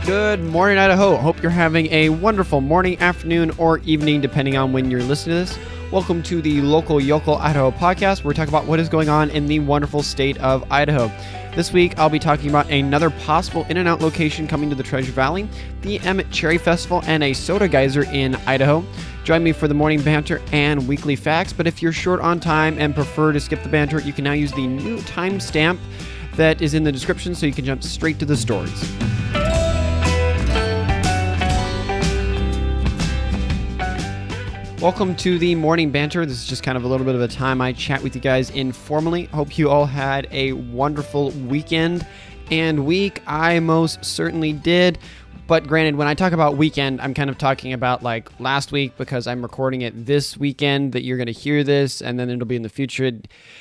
Good morning, Idaho. Hope you're having a wonderful morning, afternoon, or evening, depending on when you're listening to this. Welcome to the Local Yokel Idaho podcast, where we talk about what is going on in the wonderful state of Idaho. This week, I'll be talking about another possible in-and-out location coming to the Treasure Valley, the Emmett Cherry Festival, and a soda geyser in Idaho. Join me for the morning banter and weekly facts, but if you're short on time and prefer to skip the banter, you can now use the new timestamp that is in the description so you can jump straight to the stories. Welcome to the morning banter. This is just kind of a little bit of a time I chat with you guys informally. Hope you all had a wonderful weekend and week. I most certainly did. But granted, when I talk about weekend, I'm kind of talking about like last week because I'm recording it this weekend that you're going to hear this, and then it'll be in the future.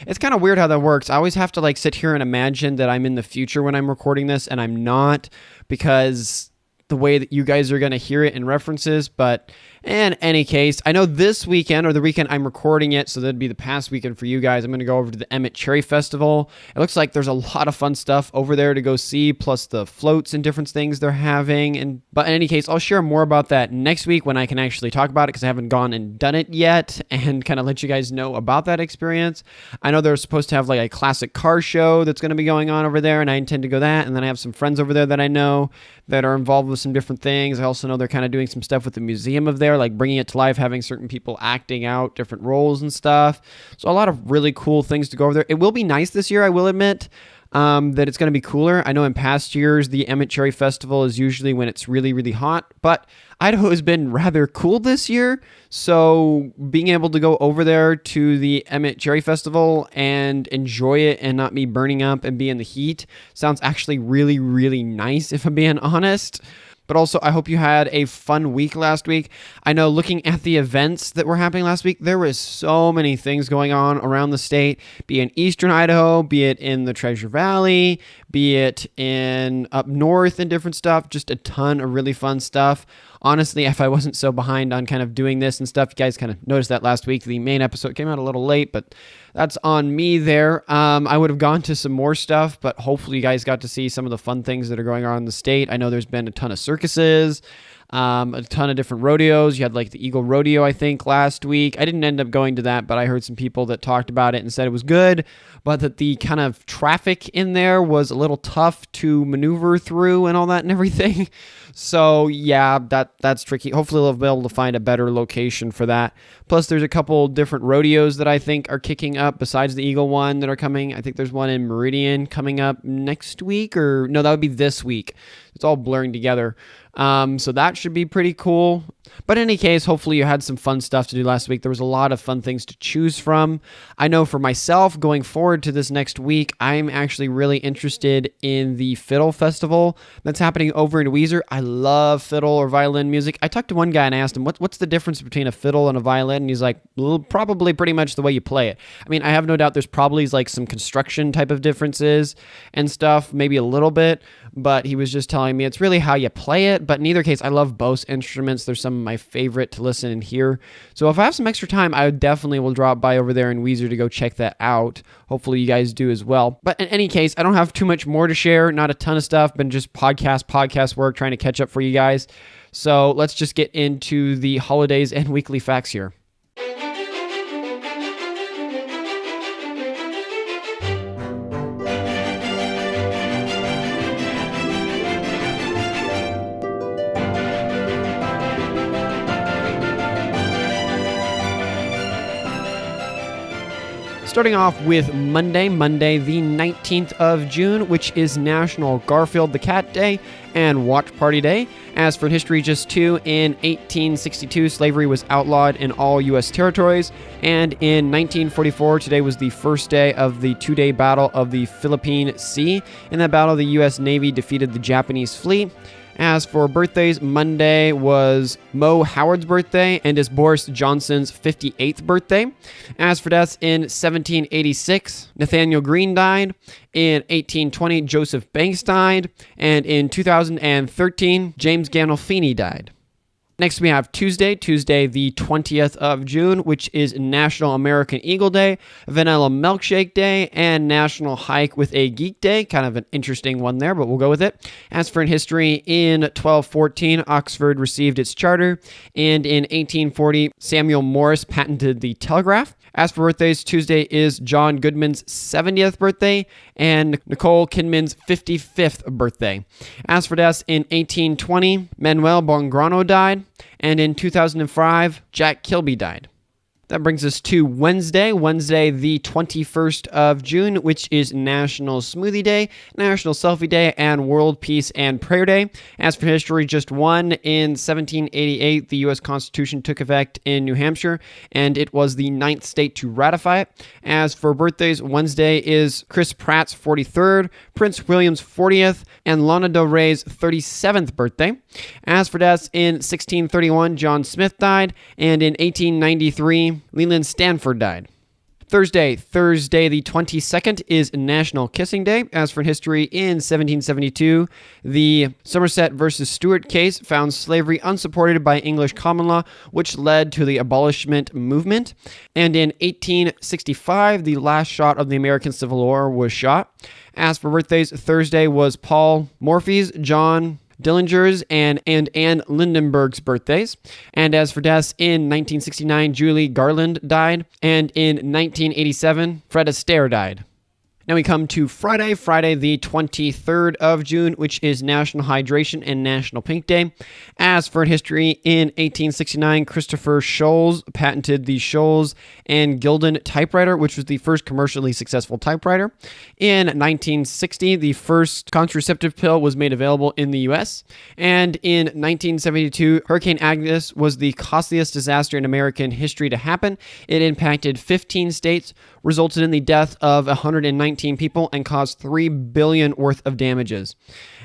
It's kind of weird how that works. I always have to like sit here and imagine that I'm in the future when I'm recording this, and I'm not, because the way that you guys are going to hear it in references. But in any case, I know this weekend, or the weekend I'm recording it, so that'd be the past weekend for you guys, I'm going to go over to the Emmett Cherry Festival. It looks like there's a lot of fun stuff over there to go see, plus the floats and different things they're having. But in any case, I'll share more about that next week when I can actually talk about it, because I haven't gone and done it yet, and kind of let you guys know about that experience. I know they're supposed to have like a classic car show that's going to be going on over there, and I intend to go that. And then I have some friends over there that I know that are involved with some different things. I also know they're kind of doing some stuff with the museum of there, like bringing it to life, having certain people acting out different roles and stuff. So a lot of really cool things to go over there. It will be nice this year, I will admit, that it's going to be cooler. I know in past years, the Emmett Cherry Festival is usually when it's really, really hot, but Idaho has been rather cool this year. So being able to go over there to the Emmett Cherry Festival and enjoy it and not be burning up and be in the heat sounds actually really, really nice, if I'm being honest. But also, I hope you had a fun week last week. I know looking at the events that were happening last week, there was so many things going on around the state, be it in eastern Idaho, be it in the Treasure Valley, be it in up north and different stuff, just a ton of really fun stuff. Honestly, if I wasn't so behind on kind of doing this and stuff, you guys kind of noticed that last week. The main episode came out a little late, but that's on me there. I would have gone to some more stuff, but hopefully you guys got to see some of the fun things that are going on in the state. I know there's been a ton of circuses, a ton of different rodeos. You had like the Eagle Rodeo, I think, last week. I didn't end up going to that, but I heard some people that talked about it and said it was good, but that the kind of traffic in there was a little tough to maneuver through and all that and everything. So yeah, that's tricky. Hopefully they'll be able to find a better location for that. Plus there's a couple different rodeos that I think are kicking up besides the Eagle one that are coming. I think there's one in Meridian coming up next week, or no, that would be this week. It's all blurring together. So that should be pretty cool. But in any case, hopefully you had some fun stuff to do last week. There was a lot of fun things to choose from. I know for myself, going forward to this next week, I'm actually really interested in the Fiddle Festival that's happening over in Geyser. I love fiddle or violin music. I talked to one guy and I asked him, what's the difference between a fiddle and a violin? And he's like, well, probably pretty much the way you play it. I mean, I have no doubt there's probably like some construction type of differences and stuff, maybe a little bit, but he was just telling me it's really how you play it. But in either case, I love both instruments. They're some of my favorite to listen and hear. So if I have some extra time, I definitely will drop by over there in Geyser to go check that out. Hopefully you guys do as well. But in any case, I don't have too much more to share. Not a ton of stuff, been just podcast work, trying to catch up for you guys. So let's just get into the holidays and weekly facts here. Starting off with Monday the 19th of June, which is National Garfield the Cat Day and Watch Party Day. As for history, just two, in 1862, slavery was outlawed in all U.S. territories, and in 1944, today was the first day of the two-day Battle of the Philippine Sea. In that battle, the U.S. Navy defeated the Japanese fleet. As for birthdays, Monday was Mo Howard's birthday and is Boris Johnson's 58th birthday. As for deaths, in 1786, Nathaniel Greene died. In 1820, Joseph Banks died. And in 2013, James Gandolfini died. Next, we have Tuesday the 20th of June, which is National American Eagle Day, Vanilla Milkshake Day, and National Hike with a Geek Day. Kind of an interesting one there, but we'll go with it. As for in history, in 1214, Oxford received its charter, and in 1840, Samuel Morse patented the telegraph. As for birthdays, Tuesday is John Goodman's 70th birthday and Nicole Kidman's 55th birthday. As for deaths, in 1820, Manuel Bongrano died, and in 2005, Jack Kilby died. That brings us to Wednesday the 21st of June, which is National Smoothie Day, National Selfie Day, and World Peace and Prayer Day. As for history, just one. In 1788, the U.S. Constitution took effect in New Hampshire, and it was the 9th state to ratify it. As for birthdays, Wednesday is Chris Pratt's 43rd, Prince William's 40th, and Lana Del Rey's 37th birthday. As for deaths, in 1631, John Smith died, and in 1893, Leland Stanford died. Thursday the 22nd is National Kissing Day. As for history, in 1772, the Somerset versus Stuart case found slavery unsupported by English common law, which led to the abolishment movement. And in 1865, the last shot of the American Civil War was shot. As for birthdays, Thursday was Paul Morphy's, John Dillinger's, and Anne Lindenberg's birthdays. And as for deaths, in 1969, Julie Garland died, and in 1987, Fred Astaire died. Now we come to Friday the 23rd of June, which is National Hydration and National Pink Day. As for history, in 1869, Christopher Sholes patented the Sholes and Gilden typewriter, which was the first commercially successful typewriter. In 1960, the first contraceptive pill was made available in the U.S. And in 1972, Hurricane Agnes was the costliest disaster in American history to happen. It impacted 15 states, resulted in the death of 119 people, and caused $3 billion worth of damages.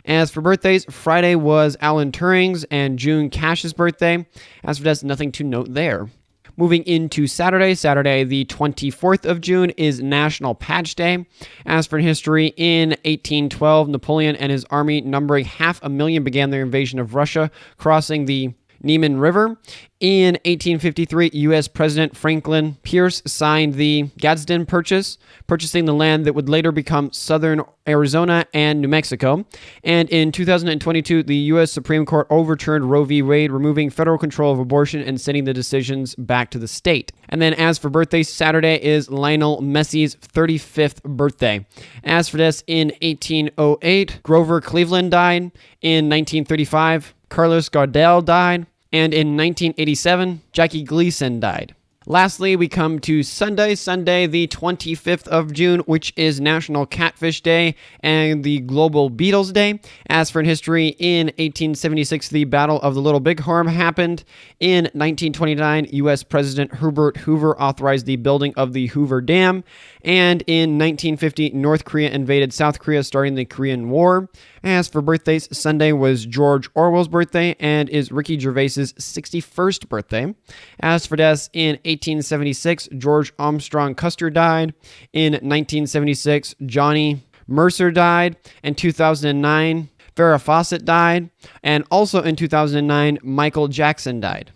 As for birthdays, Friday was Alan Turing's and June Cash's birthday. As for deaths, nothing to note there. Moving into Saturday the 24th of June is National Patch Day. As for history, in 1812, Napoleon and his army, numbering 500,000, began their invasion of Russia, crossing the Niemen River. In 1853, U.S. President Franklin Pierce signed the Gadsden Purchase, purchasing the land that would later become southern Arizona and New Mexico. And in 2022, the U.S. Supreme Court overturned Roe v. Wade, removing federal control of abortion and sending the decisions back to the state. And then as for birthdays, Saturday is Lionel Messi's 35th birthday. As for this, in 1808, Grover Cleveland died. In 1935, Carlos Gardel died. And in 1987, Jackie Gleason died. Lastly, we come to Sunday the 25th of June, which is National Catfish Day and the Global Beetles Day. As for in history, in 1876, the Battle of the Little Bighorn happened. In 1929, U.S. President Herbert Hoover authorized the building of the Hoover Dam. And in 1950, North Korea invaded South Korea, starting the Korean War. As for birthdays, Sunday was George Orwell's birthday and is Ricky Gervais's 61st birthday. As for deaths, in 1876, George Armstrong Custer died. In 1976, Johnny Mercer died. In 2009, Farrah Fawcett died. And also in 2009, Michael Jackson died.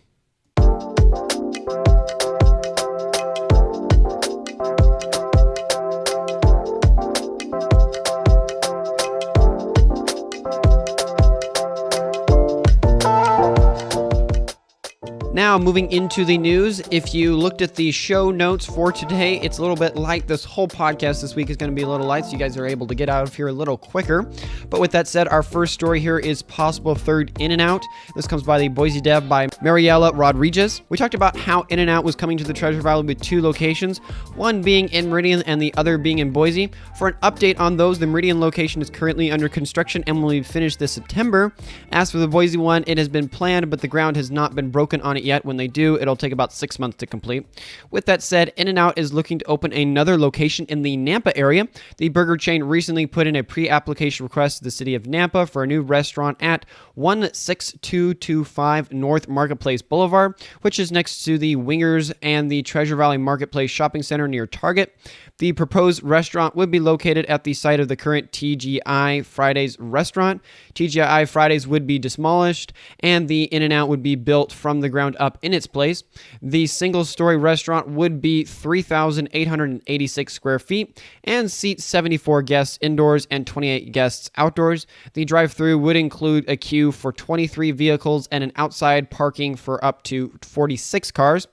Now, moving into the news, if you looked at the show notes for today, it's a little bit light. This whole podcast this week is going to be a little light, so you guys are able to get out of here a little quicker. But with that said, our first story here is possible third In-N-Out. This comes by the Boise Dev by Mariela Rodriguez. We talked about how In-N-Out was coming to the Treasure Valley with two locations, one being in Meridian and the other being in Boise. For an update on those, the Meridian location is currently under construction and will be finished this September. As for the Boise one, it has been planned, but the ground has not been broken on it yet. When they do, it'll take about 6 months to complete. With that said, In-N-Out is looking to open another location in the Nampa area. The burger chain recently put in a pre-application request to the city of Nampa for a new restaurant at 16225 North Marketplace Boulevard, which is next to the Wingers and the Treasure Valley Marketplace Shopping Center near Target. The proposed restaurant would be located at the site of the current TGI Fridays restaurant. TGI Fridays would be demolished, and the In-N-Out would be built from the ground up in its place. The single-story restaurant would be 3,886 square feet and seat 74 guests indoors and 28 guests outdoors. The drive-thru would include a queue for 23 vehicles and an outside parking for up to 46 cars.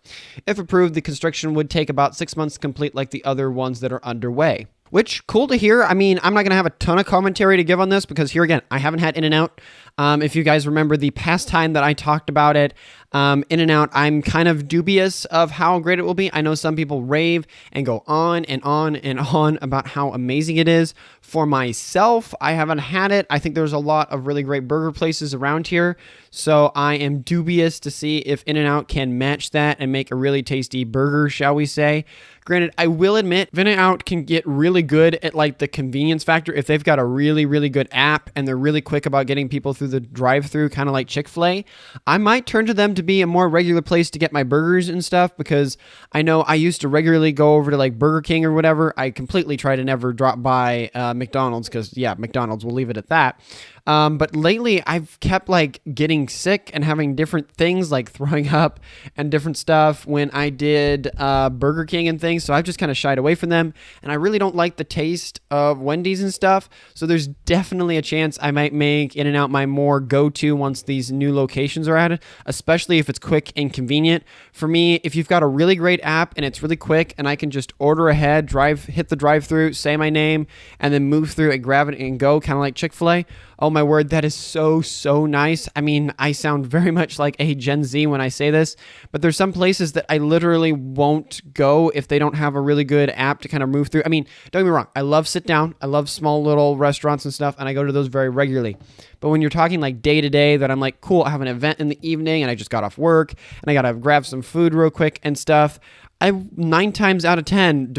If approved, the construction would take about 6 months to complete like the other ones that are underway. Which, cool to hear. I mean, I'm not going to have a ton of commentary to give on this because here again, I haven't had In-N-Out. If you guys remember the past time that I talked about it, In-N-Out, I'm kind of dubious of how great it will be. I know some people rave and go on and on and on about how amazing it is. For myself, I haven't had it. I think there's a lot of really great burger places around here. So I am dubious to see if In-N-Out can match that and make a really tasty burger, shall we say. Granted, I will admit, In-N-Out can get really good at like the convenience factor if they've got a really, really good app and they're really quick about getting people through the drive-thru, kind of like Chick-fil-A. I might turn to them to be a more regular place to get my burgers and stuff because I know I used to regularly go over to like Burger King or whatever. I completely try to never drop by McDonald's because, yeah, McDonald's, we'll leave it at that. But lately I've kept like getting sick and having different things like throwing up and different stuff when I did Burger King and things. So I've just kind of shied away from them. And I really don't like the taste of Wendy's and stuff. So there's definitely a chance I might make In-N-Out my more go-to once these new locations are added, especially if it's quick and convenient. For me, if you've got a really great app and it's really quick and I can just order ahead, hit the drive-thru, say my name, and then move through and grab it and go, kind of like Chick-fil-A. Oh my word, that is so, so nice. I mean, I sound very much like a Gen Z when I say this, but there's some places that I literally won't go if they don't have a really good app to kind of move through. I mean, don't get me wrong, I love sit down, I love small little restaurants and stuff, and I go to those very regularly. But when you're talking like day to day that I'm like, cool, I have an event in the evening and I just got off work and I got to grab some food real quick and stuff, 9 times out of 10,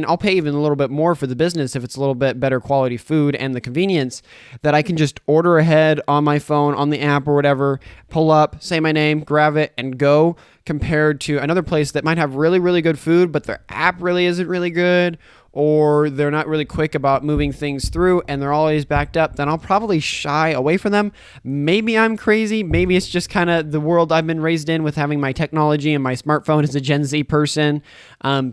I'll pay even a little bit more for the business if it's a little bit better quality food and the convenience that I can just order ahead on my phone, on the app or whatever, pull up, say my name, grab it, and go, compared to another place that might have really, really good food, but their app really isn't really good, or they're not really quick about moving things through and they're always backed up, then I'll probably shy away from them. Maybe I'm crazy. Maybe it's just kind of the world I've been raised in with having my technology and my smartphone as a Gen Z person.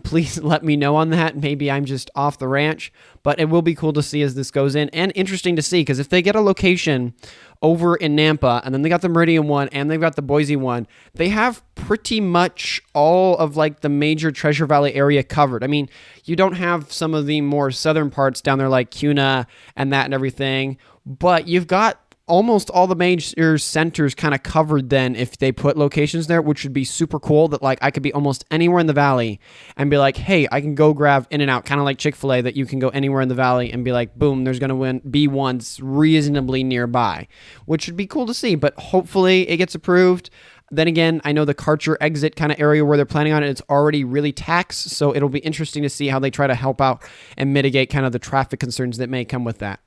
Please let me know on that. Maybe I'm just off the ranch, but it will be cool to see as this goes in and interesting to see because if they get a location over in Nampa, and then they got the Meridian one, and they've got the Boise one. They have pretty much all of like the major Treasure Valley area covered. I mean, you don't have some of the more southern parts down there like Cuna and that and everything, but you've got almost all the major centers kind of covered then if they put locations there, which would be super cool that like I could be almost anywhere in the valley and be like, hey, I can go grab In-N-Out, kind of like Chick-fil-A that you can go anywhere in the valley and be like, boom, there's going to be one reasonably nearby, which would be cool to see, but hopefully it gets approved. Then again, I know the Karcher exit kind of area where they're planning on it, it's already really taxed, so it'll be interesting to see how they try to help out and mitigate kind of the traffic concerns that may come with that.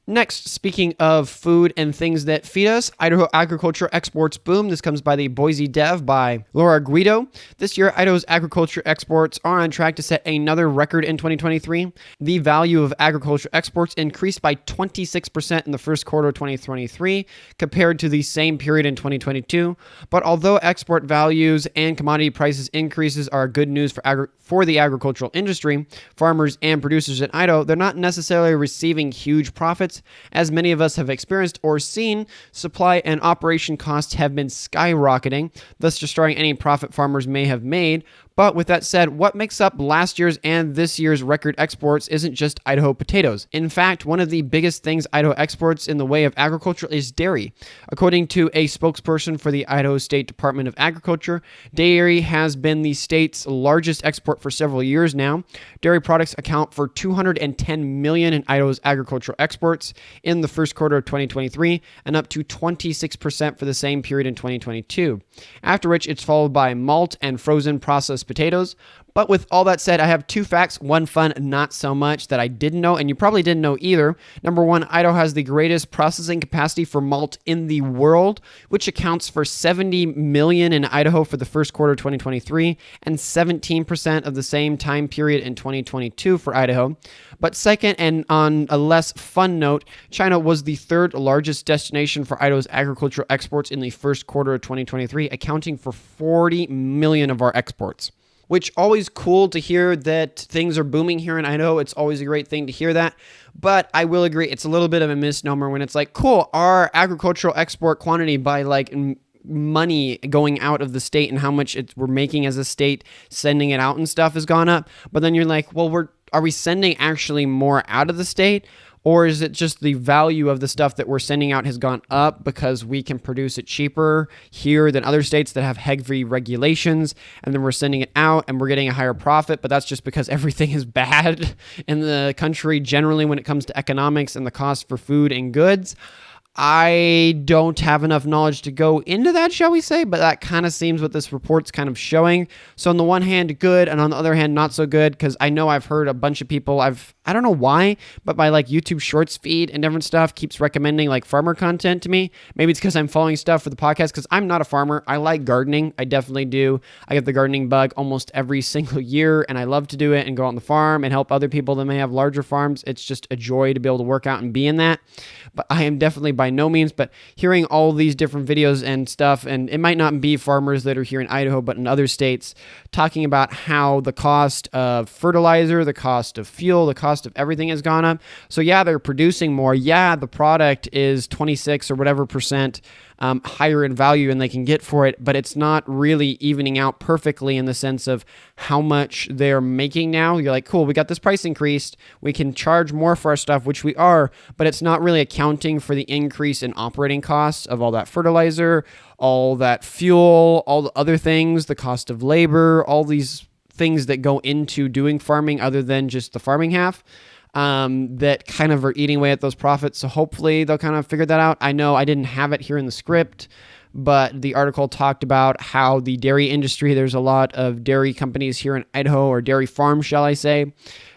Next, speaking of food and things that feed us, Idaho agriculture exports boom. This comes by the Boise Dev by Laura Guido. This year, Idaho's agriculture exports are on track to set another record in 2023. The value of agriculture exports increased by 26% in the first quarter of 2023 compared to the same period in 2022. But although export values and commodity prices increases are good news for the agricultural industry, farmers and producers in Idaho, they're not necessarily receiving huge profits. As many of us have experienced or seen, supply and operation costs have been skyrocketing, thus destroying any profit farmers may have made. But with that said, what makes up last year's and this year's record exports isn't just Idaho potatoes. In fact, one of the biggest things Idaho exports in the way of agriculture is dairy. According to a spokesperson for the Idaho State Department of Agriculture, dairy has been the state's largest export for several years now. Dairy products account for $210 million in Idaho's agricultural exports in the first quarter of 2023 and up to 26% for the same period in 2022. After which, it's followed by malt and frozen processed potatoes. But with all that said, I have two facts, one fun, not so much, that I didn't know, and you probably didn't know either. Number one, Idaho has the greatest processing capacity for malt in the world, which accounts for 70 million in Idaho for the first quarter of 2023 and 17% of the same time period in 2022 for Idaho. But second, and on a less fun note, China was the third largest destination for Idaho's agricultural exports in the first quarter of 2023, accounting for 40 million of our exports. Which always cool to hear that things are booming here in Idaho. It's always a great thing to hear that. But I will agree, it's a little bit of a misnomer when it's like, cool, our agricultural export quantity by like money going out of the state and how much we're making as a state, sending it out and stuff has gone up. But then you're like, well, are we sending actually more out of the state? Or is it just the value of the stuff that we're sending out has gone up because we can produce it cheaper here than other states that have heavy regulations, and then we're sending it out and we're getting a higher profit, but that's just because everything is bad in the country generally when it comes to economics and the cost for food and goods? I don't have enough knowledge to go into that, shall we say, but that kind of seems what this report's kind of showing. So on the one hand, good, and on the other hand, not so good, because I know I've heard a bunch of people, I don't know why, but my like YouTube Shorts feed and different stuff keeps recommending like farmer content to me. Maybe it's because I'm following stuff for the podcast, because I'm not a farmer. I like gardening. I definitely do. I get the gardening bug almost every single year, and I love to do it and go on the farm and help other people that may have larger farms. It's just a joy to be able to work out and be in that. But I am definitely by no means, but hearing all these different videos and stuff, and it might not be farmers that are here in Idaho, but in other states, talking about how the cost of fertilizer, the cost of fuel, the cost of everything has gone up. So yeah, they're producing more. Yeah, the product is 26 or whatever percent higher in value and they can get for it, but it's not really evening out perfectly in the sense of how much they're making now. You're like, cool, we got this price increased. We can charge more for our stuff, which we are, but it's not really accounting for the increase in operating costs of all that fertilizer, all that fuel, all the other things, the cost of labor, all these things that go into doing farming other than just the farming half. That kind of are eating away at those profits. So hopefully they'll kind of figure that out. I know I didn't have it here in the script, but the article talked about how the dairy industry, there's a lot of dairy companies here in Idaho, or dairy farms, shall I say,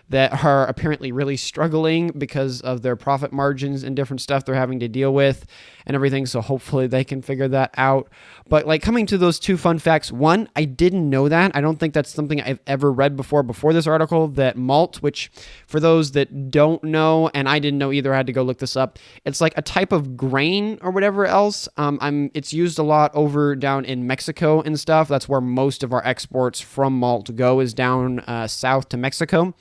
that are apparently really struggling because of their profit margins and different stuff they're having to deal with and everything. So hopefully they can figure that out. But like coming to those two fun facts, one, I didn't know that. I don't think that's something I've ever read before this article, that malt, which for those that don't know, and I didn't know either, I had to go look this up. It's like a type of grain or whatever else. It's used a lot over down in Mexico and stuff. That's where most of our exports from malt go, is down south to Mexico.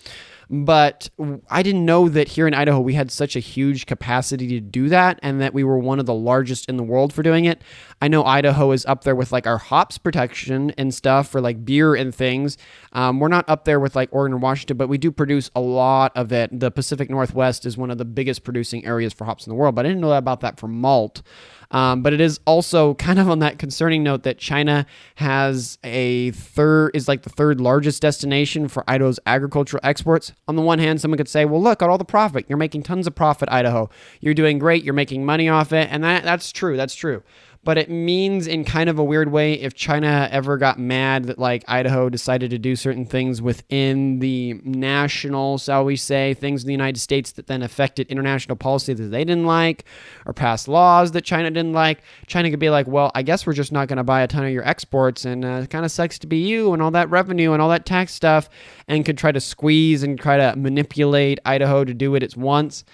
But I didn't know that here in Idaho we had such a huge capacity to do that, and that we were one of the largest in the world for doing it. I know Idaho is up there with like our hops protection and stuff for like beer and things. We're not up there with like Oregon or Washington, but we do produce a lot of it. The Pacific Northwest is one of the biggest producing areas for hops in the world, but I didn't know about that for malt. But it is also kind of on that concerning note that China is like the third largest destination for Idaho's agricultural exports. On the one hand, someone could say, well, look at all the profit. You're making tons of profit, Idaho. You're doing great. You're making money off it. And that's true. That's true. But it means in kind of a weird way, if China ever got mad that like Idaho decided to do certain things within the national, shall we say, things in the United States that then affected international policy that they didn't like, or passed laws that China didn't like, China could be like, well, I guess we're just not going to buy a ton of your exports, and it kind of sucks to be you and all that revenue and all that tax stuff, and could try to squeeze and try to manipulate Idaho to do what it wants.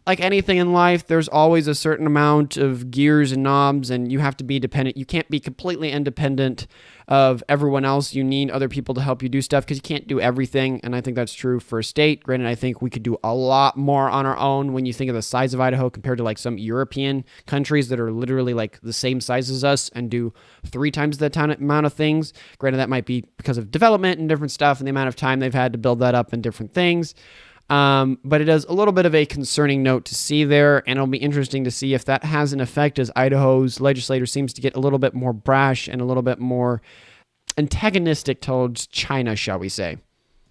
like anything in life, there's always a certain amount of gears and knobs, and you have to be dependent. You can't be completely independent of everyone else. You need other people to help you do stuff because you can't do everything, and I think that's true for a state. Granted, I think we could do a lot more on our own when you think of the size of Idaho compared to like some European countries that are literally like the same size as us and do 3 times the amount of things. Granted, that might be because of development and different stuff and the amount of time they've had to build that up and different things. But it is a little bit of a concerning note to see there, and it'll be interesting to see if that has an effect as Idaho's legislator seems to get a little bit more brash and a little bit more antagonistic towards China, shall we say.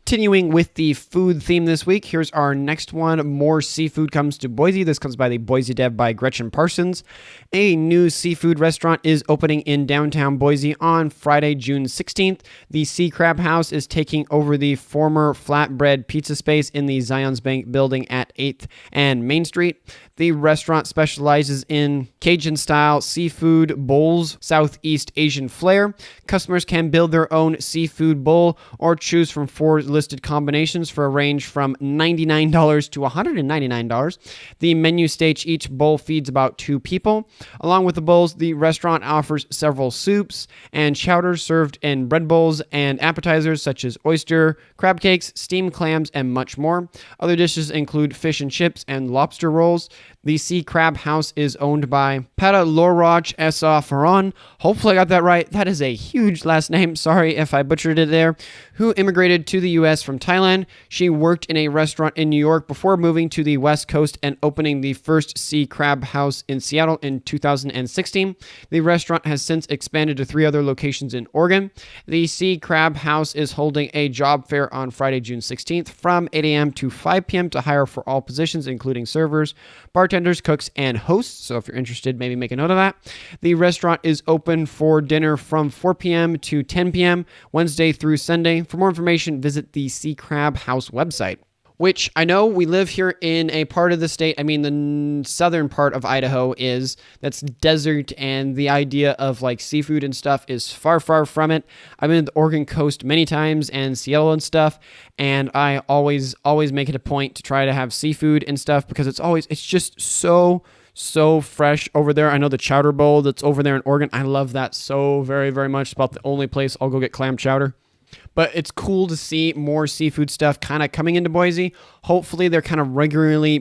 Continuing with the food theme this week, here's our next one. More seafood comes to Boise. This comes by the Boise Dev by Gretchen Parsons. A new seafood restaurant is opening in downtown Boise on Friday, June 16th. The Sea Crab House is taking over the former Flatbread Pizza space in the Zions Bank building at 8th and Main Street. The restaurant specializes in Cajun-style seafood bowls, Southeast Asian flair. Customers can build their own seafood bowl or choose from 4 listed combinations for a range from $99 to $199. The menu states each bowl feeds about 2 people. Along with the bowls, the restaurant offers several soups and chowders served in bread bowls and appetizers such as oyster, crab cakes, steamed clams, and much more. Other dishes include fish and chips and lobster rolls. The Sea Crab House is owned by Pata Loroch Esa Ferron. Hopefully I got that right. That is a huge last name. Sorry if I butchered it there. Who immigrated to the U.S. from Thailand. She worked in a restaurant in New York before moving to the West Coast and opening the first Sea Crab House in Seattle in 2016. The restaurant has since expanded to 3 other locations in Oregon. The Sea Crab House is holding a job fair on Friday, June 16th from 8 a.m. to 5 p.m. to hire for all positions, including servers, bartenders, cooks, and hosts. So if you're interested, maybe make a note of that. The restaurant is open for dinner from 4 p.m. to 10 p.m. Wednesday through Sunday. For more information, visit the Sea Crab House website. Which I know we live here in a part of the state, the southern part of Idaho that's desert, and the idea of like seafood and stuff is far, far from it. I've been to the Oregon coast many times and Seattle and stuff, and I always make it a point to try to have seafood and stuff because it's just so fresh over there. I know the chowder bowl that's over there in Oregon. I love that so very, very much. It's about the only place I'll go get clam chowder. But it's cool to see more seafood stuff kind of coming into Boise. Hopefully they're kind of regularly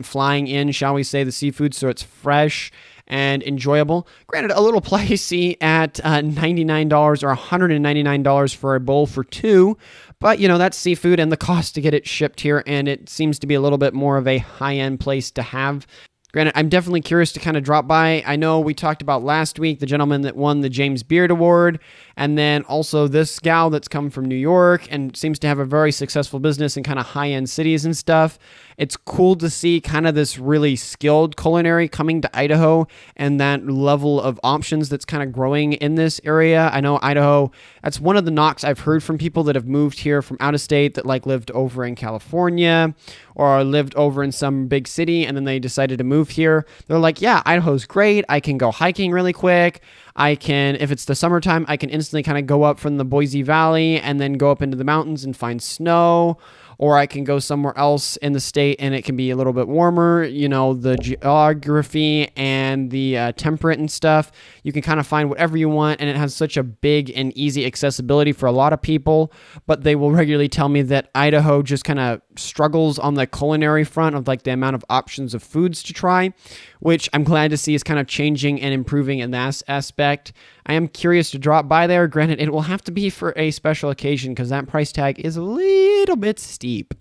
flying in, shall we say, the seafood so it's fresh and enjoyable. Granted, a little pricey at $99 or $199 for a bowl for 2. But, that's seafood and the cost to get it shipped here, and it seems to be a little bit more of a high-end place to have. Granted, I'm definitely curious to kind of drop by. I know we talked about last week the gentleman that won the James Beard Award, and then also this gal that's come from New York and seems to have a very successful business in kind of high-end cities and stuff. It's cool to see kind of this really skilled culinary coming to Idaho and that level of options that's kind of growing in this area. I know Idaho, that's one of the knocks I've heard from people that have moved here from out of state that like lived over in California or lived over in some big city and then they decided to move here. They're like, yeah, Idaho's great. I can go hiking really quick. If it's the summertime, I can instantly kind of go up from the Boise Valley and then go up into the mountains and find snow. Or I can go somewhere else in the state and it can be a little bit warmer. The geography and the temperate and stuff. You can kind of find whatever you want, and it has such a big and easy accessibility for a lot of people. But they will regularly tell me that Idaho just kind of struggles on the culinary front of like the amount of options of foods to try, which I'm glad to see is kind of changing and improving in that aspect. I am curious to drop by there. Granted, it will have to be for a special occasion because that price tag is a little bit steep.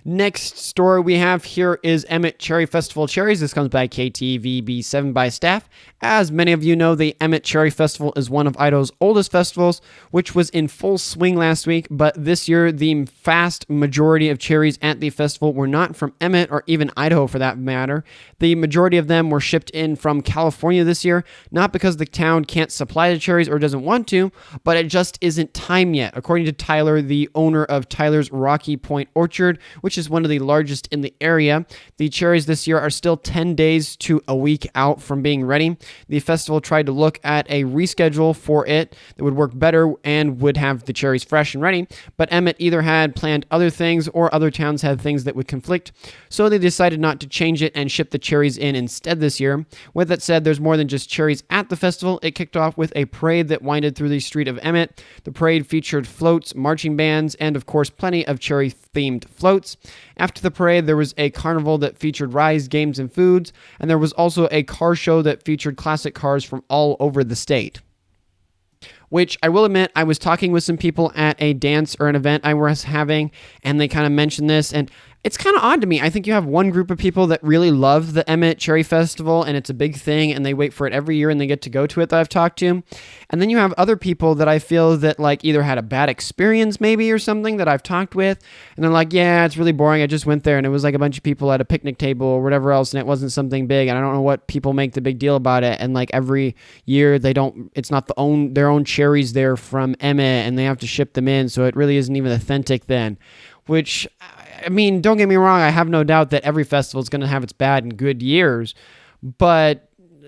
Next story we have here is Emmett Cherry Festival Cherries. This comes by KTVB7 by staff. As many of you know, the Emmett Cherry Festival is one of Idaho's oldest festivals, which was in full swing last week, but this year the vast majority of cherries at the festival were not from Emmett or even Idaho for that matter. The majority of them were shipped in from California this year, not because the town can't supply the cherries or doesn't want to, but it just isn't time yet, according to Tyler, the owner of Tyler's Rocky Point Orchard, which which is one of the largest in the area. The Cherries this year are still 10 days to a week out from being ready. The festival tried to look at a reschedule for it that would work better and would have the cherries fresh and ready, but Emmett either had planned other things or other towns had things that would conflict, so they decided not to change it and ship the cherries in instead this year. With that said, there's more than just cherries at the festival. It kicked off with a parade that winded through the street of Emmett. The parade featured floats, marching bands, and of course plenty of cherry-themed floats. After the parade, there was a carnival that featured rides, games, and foods, and there was also a car show that featured classic cars from all over the state. Which I will admit, I was talking with some people at a dance or an event I was having, and they kind of mentioned this, and it's kind of odd to me. I think you have one group of people that really love the Emmett Cherry Festival, and it's a big thing, and they wait for it every year, and they get to go to it that I've talked to. And then you have other people that I feel that like either had a bad experience maybe or something that I've talked with, and they're like, yeah, it's really boring. I just went there, and it was like a bunch of people at a picnic table or whatever else, and it wasn't something big, and I don't know what people make the big deal about it. And like every year, it's not their own cherries there from Emmett, and they have to ship them in, so it really isn't even authentic then. Which, I mean, don't get me wrong, I have no doubt that every festival is going to have its bad and good years, but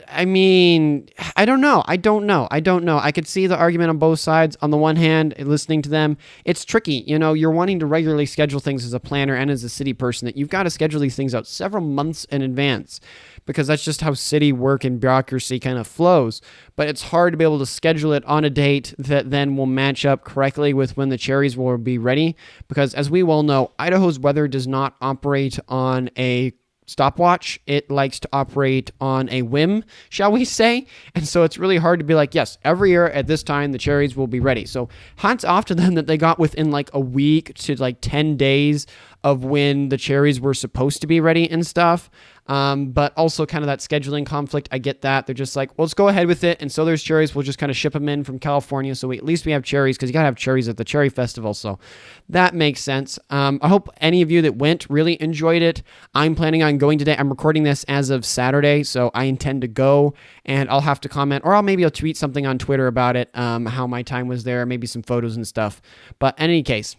I mean, I don't know. I could see the argument on both sides. On the one hand, listening to them, it's tricky. You know, you're wanting to regularly schedule things as a planner and as a city person, that you've got to schedule these things out several months in advance, because that's just how city work and bureaucracy kind of flows. But it's hard to be able to schedule it on a date that then will match up correctly with when the cherries will be ready, because as we well know, Idaho's weather does not operate on a stopwatch. It likes to operate on a whim, shall we say. And so it's really hard to be like, yes, every year at this time, the cherries will be ready. So hats off to them that they got within like a week to like 10 days of when the cherries were supposed to be ready and stuff. But also kind of that scheduling conflict. I get that. They're just like, well, let's go ahead with it. And so there's cherries. We'll just kind of ship them in from California. So at least we have cherries, because you got to have cherries at the Cherry Festival. So that makes sense. I hope any of you that went really enjoyed it. I'm planning on going today. I'm recording this as of Saturday, so I intend to go, and I'll have to comment, or I'll tweet something on Twitter about it, how my time was there, maybe some photos and stuff. But in any case,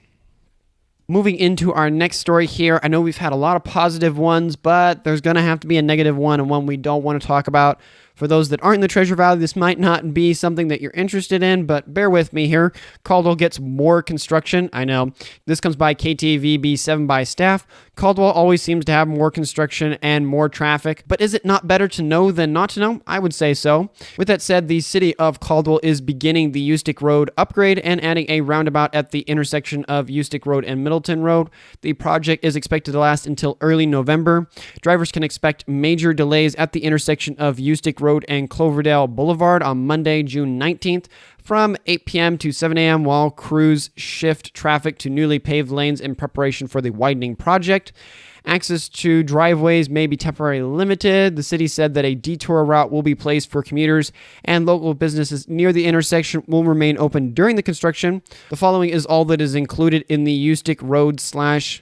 moving into our next story here, I know we've had a lot of positive ones, but there's going to have to be a negative one, and one we don't want to talk about. For those that aren't in the Treasure Valley, this might not be something that you're interested in, but bear with me here. Caldwell gets more construction. I know. This comes by KTVB7 by staff. Caldwell always seems to have more construction and more traffic, but is it not better to know than not to know? I would say so. With that said, the city of Caldwell is beginning the Ustick Road upgrade and adding a roundabout at the intersection of Ustick Road and Middleton Road. The project is expected to last until early November. Drivers can expect major delays at the intersection of Ustick Road and Cloverdale Boulevard on Monday, June 19th from 8 p.m. to 7 a.m. while crews shift traffic to newly paved lanes in preparation for the widening project. Access to driveways may be temporarily limited. The city said that a detour route will be placed for commuters, and local businesses near the intersection will remain open during the construction. The following is all that is included in the Ustick Road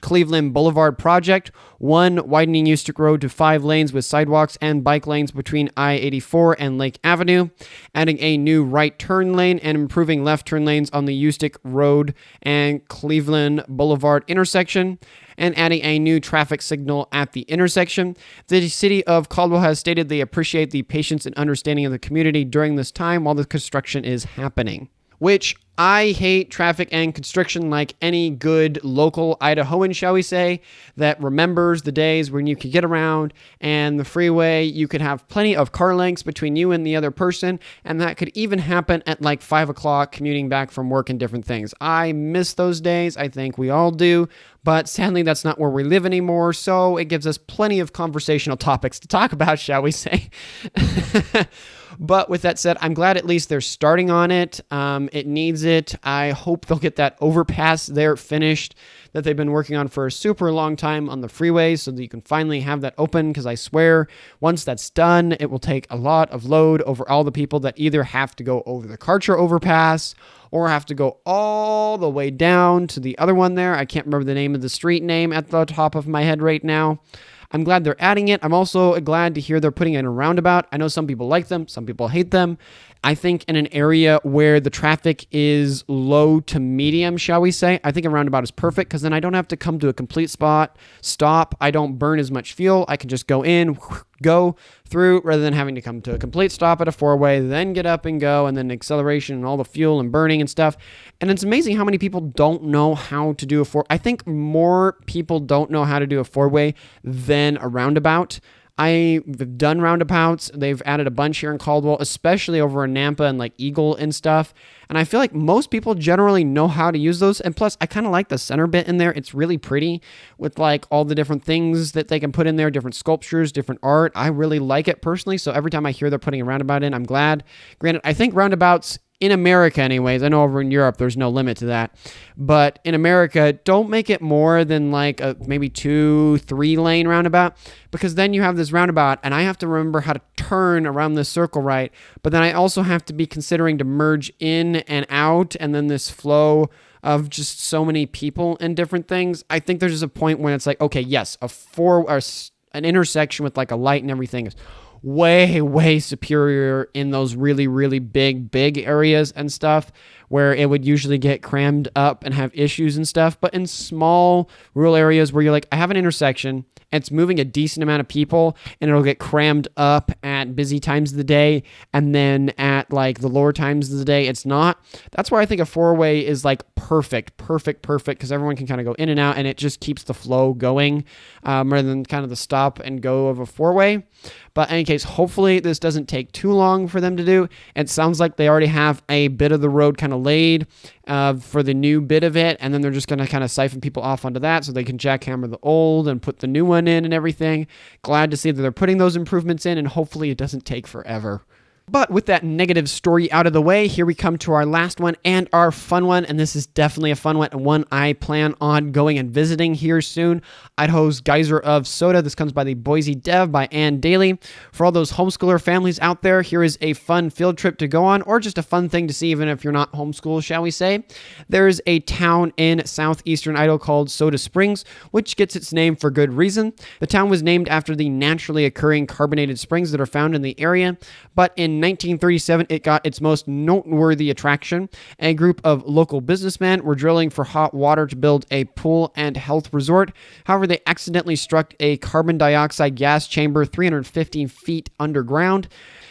/ Cleveland Boulevard project. 1, widening Ustick Road to 5 lanes with sidewalks and bike lanes between I-84 and Lake Avenue, adding a new right turn lane and improving left turn lanes on the Ustick Road and Cleveland Boulevard intersection, and adding a new traffic signal at the intersection. The city of Caldwell has stated they appreciate the patience and understanding of the community during this time while the construction is happening. Which, I hate traffic and construction like any good local Idahoan, shall we say, that remembers the days when you could get around and the freeway, you could have plenty of car lengths between you and the other person, and that could even happen at like 5 o'clock commuting back from work and different things. I miss those days. I think we all do. But sadly, that's not where we live anymore, so it gives us plenty of conversational topics to talk about, shall we say. But with that said, I'm glad at least they're starting on it. It needs it. I hope they'll get that overpass there finished that they've been working on for a super long time on the freeway so that you can finally have that open, because I swear once that's done, it will take a lot of load over all the people that either have to go over the Karcher overpass or have to go all the way down to the other one there. I can't remember the name of the street name at the top of my head right now. I'm glad they're adding it. I'm also glad to hear they're putting in a roundabout. I know some people like them, some people hate them. I think in an area where the traffic is low to medium, shall we say, I think a roundabout is perfect because then I don't have to come to a complete stop. I don't burn as much fuel. I can just go in, go through rather than having to come to a complete stop at a four-way, then get up and go, and then acceleration and all the fuel and burning and stuff. And it's amazing how many people don't know how to do a I think more people don't know how to do a four-way than a roundabout. I've done roundabouts. They've added a bunch here in Caldwell, especially over in Nampa and like Eagle and stuff. And I feel like most people generally know how to use those. And plus, I kind of like the center bit in there. It's really pretty with like all the different things that they can put in there, different sculptures, different art. I really like it personally. So every time I hear they're putting a roundabout in, I'm glad. Granted, I think roundabouts in America anyways, I know over in Europe there's no limit to that, but in America, don't make it more than like a maybe 2-3 lane roundabout, because then you have this roundabout and I have to remember how to turn around this circle right, but then I also have to be considering to merge in and out, and then this flow of just so many people and different things. I think there's just a point when it's like, okay, yes, an intersection with like a light and everything is way superior in those really big areas and stuff where it would usually get crammed up and have issues and stuff. But in small rural areas where you're like, I have an intersection and it's moving a decent amount of people and it'll get crammed up at busy times of the day, and then at like the lower times of the day it's not. That's where I think a four-way is like perfect because everyone can kind of go in and out and it just keeps the flow going rather than kind of the stop and go of a four-way. But in any case, hopefully this doesn't take too long for them to do. It sounds like they already have a bit of the road kind of laid for the new bit of it, and then they're just going to kind of siphon people off onto that so they can jackhammer the old and put the new one in and everything. Glad to see that they're putting those improvements in, and hopefully it doesn't take forever. But with that negative story out of the way, here we come to our last one and our fun one. And this is definitely a fun one, and one I plan on going and visiting here soon. Idaho's Geyser of Soda. This comes by the Boise Dev by Ann Daly. For all those homeschooler families out there, here is a fun field trip to go on, or just a fun thing to see even if you're not homeschooled, shall we say. There's a town in southeastern Idaho called Soda Springs, which gets its name for good reason. The town was named after the naturally occurring carbonated springs that are found in the area, but in 1937, it got its most noteworthy attraction. A group of local businessmen were drilling for hot water to build a pool and health resort. However, they accidentally struck a carbon dioxide gas chamber 350 feet underground.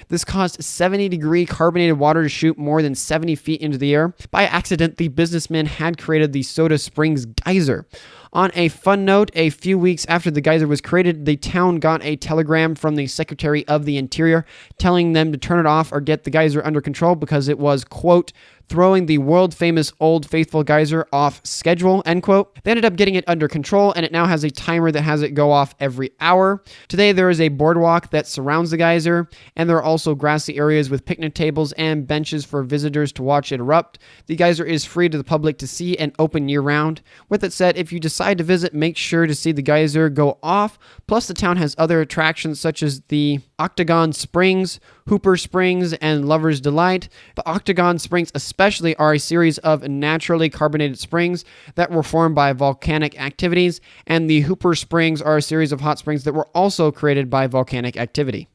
This caused 70-degree carbonated water to shoot more than 70 feet into the air. By accident, the businessmen had created the Soda Springs Geyser. On a fun note, a few weeks after the geyser was created, the town got a telegram from the Secretary of the Interior telling them to turn it off or get the geyser under control because it was, quote, throwing the world-famous Old Faithful geyser off schedule, end quote. They ended up getting it under control, and it now has a timer that has it go off every hour. Today, there is a boardwalk that surrounds the geyser, and there are also grassy areas with picnic tables and benches for visitors to watch it erupt. The geyser is free to the public to see and open year-round. With it said, if you decide to visit, make sure to see the geyser go off. Plus, the town has other attractions such as the Octagon Springs, Hooper Springs, and Lover's Delight. The Octagon Springs especially are a series of naturally carbonated springs that were formed by volcanic activities, and the Hooper Springs are a series of hot springs that were also created by volcanic activity.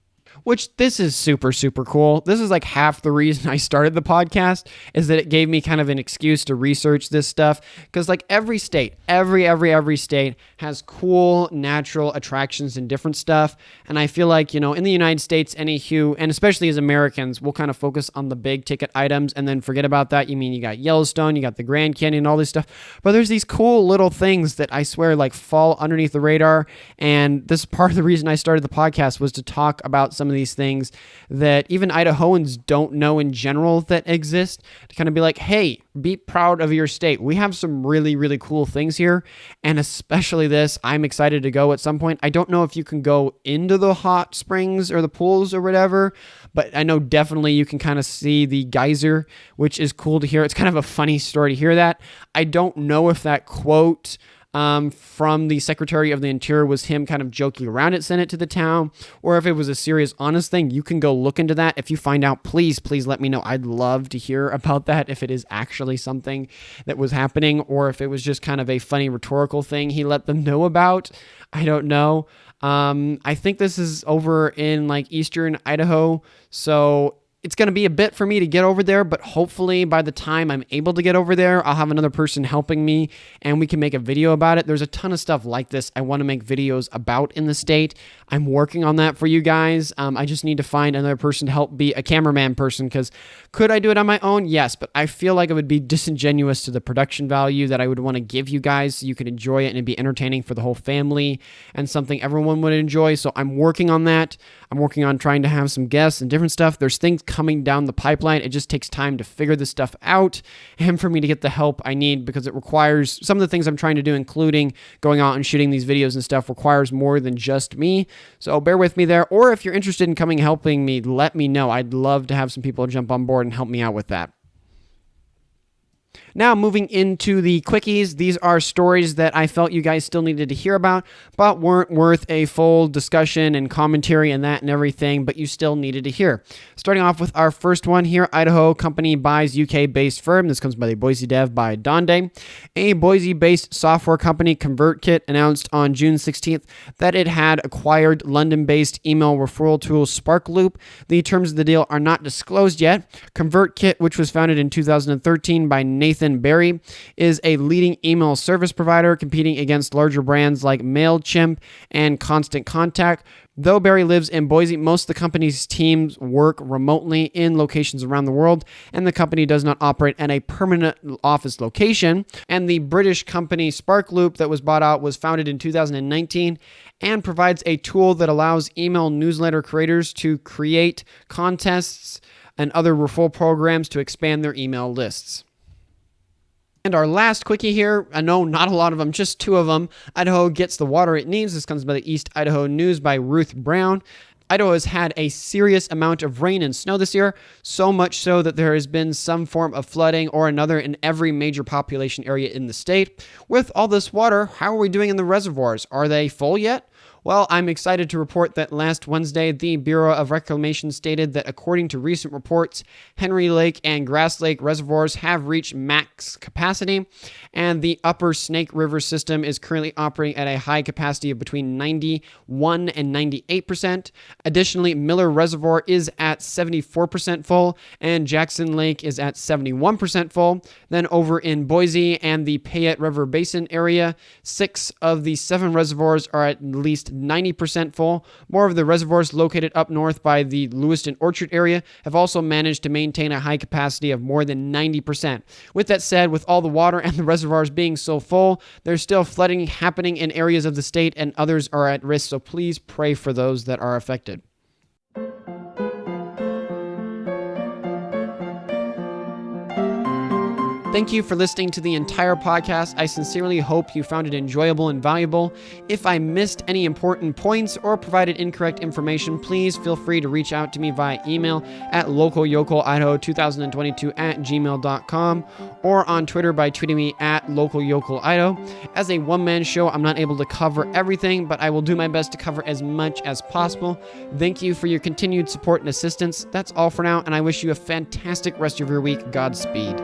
Which, this is super cool. This is like half the reason I started the podcast, is that it gave me kind of an excuse to research this stuff. Because like every state, every state has cool natural attractions and different stuff. And I feel like, in the United States, and especially as Americans, we'll kind of focus on the big ticket items and then forget about that. You got Yellowstone, you got the Grand Canyon, all this stuff. But there's these cool little things that I swear like fall underneath the radar. And this is part of the reason I started the podcast, was to talk about some of these things that even Idahoans don't know in general that exist, to kind of be like, hey, be proud of your state. We have some really cool things here, and especially this, I'm excited to go at some point. I don't know if you can go into the hot springs or the pools or whatever, but I know definitely you can kind of see the geyser, which is cool to hear. It's kind of a funny story to hear that. I don't know if that quote from the Secretary of the Interior was him kind of joking around it, sent it to the town, or if it was a serious, honest thing. You can go look into that. If you find out, please let me know. I'd love to hear about that, if it is actually something that was happening, or if it was just kind of a funny rhetorical thing he let them know about. I don't know. I think this is over in like eastern Idaho, so it's going to be a bit for me to get over there, but hopefully by the time I'm able to get over there, I'll have another person helping me and we can make a video about it. There's a ton of stuff like this I want to make videos about in the state. I'm working on that for you guys. I just need to find another person to help be a cameraman person, because could I do it on my own? Yes, but I feel like it would be disingenuous to the production value that I would want to give you guys so you could enjoy it and it'd be entertaining for the whole family and something everyone would enjoy. So I'm working on that. I'm working on trying to have some guests and different stuff. There's things coming down the pipeline. It just takes time to figure this stuff out and for me to get the help I need, because it requires some of the things I'm trying to do, including going out and shooting these videos and stuff, requires more than just me. So bear with me there. Or if you're interested in coming helping me, let me know. I'd love to have some people jump on board and help me out with that. Now, moving into the Quickies, these are stories that I felt you guys still needed to hear about, but weren't worth a full discussion and commentary and that and everything, but you still needed to hear. Starting off with our first one here, Idaho company buys UK-based firm. This comes by the Boise Dev by Donde. A Boise-based software company, ConvertKit, announced on June 16th that it had acquired London-based email referral tool SparkLoop. The terms of the deal are not disclosed yet. ConvertKit, which was founded in 2013 by Nathan Barry, is a leading email service provider competing against larger brands like MailChimp and Constant Contact. Though Barry lives in Boise, most of the company's teams work remotely in locations around the world, and the company does not operate at a permanent office location. And the British company SparkLoop that was bought out was founded in 2019 and provides a tool that allows email newsletter creators to create contests and other referral programs to expand their email lists. And our last quickie here, I know not a lot of them, just two of them. Idaho gets the water it needs. This comes by the East Idaho News by Ruth Brown. Idaho has had a serious amount of rain and snow this year, so much so that there has been some form of flooding or another in every major population area in the state. With all this water, how are we doing in the reservoirs? Are they full yet? Well, I'm excited to report that last Wednesday, the Bureau of Reclamation stated that according to recent reports, Henry Lake and Grass Lake reservoirs have reached max capacity, and the upper Snake River system is currently operating at a high capacity of between 91 and 98%. Additionally, Miller Reservoir is at 74% full, and Jackson Lake is at 71% full. Then over in Boise and the Payette River Basin area, 6 of the 7 reservoirs are at least 90% full. More of the reservoirs located up north by the Lewiston Orchard area have also managed to maintain a high capacity of more than 90%. With that said, with all the water and the reservoirs being so full, there's still flooding happening in areas of the state and others are at risk, so please pray for those that are affected. Thank you for listening to the entire podcast. I sincerely hope you found it enjoyable and valuable. If I missed any important points or provided incorrect information, please feel free to reach out to me via email at localyocolidaho2022@gmail.com or on Twitter by tweeting me at localyocolidaho. As a one-man show, I'm not able to cover everything, but I will do my best to cover as much as possible. Thank you for your continued support and assistance. That's all for now, and I wish you a fantastic rest of your week. Godspeed.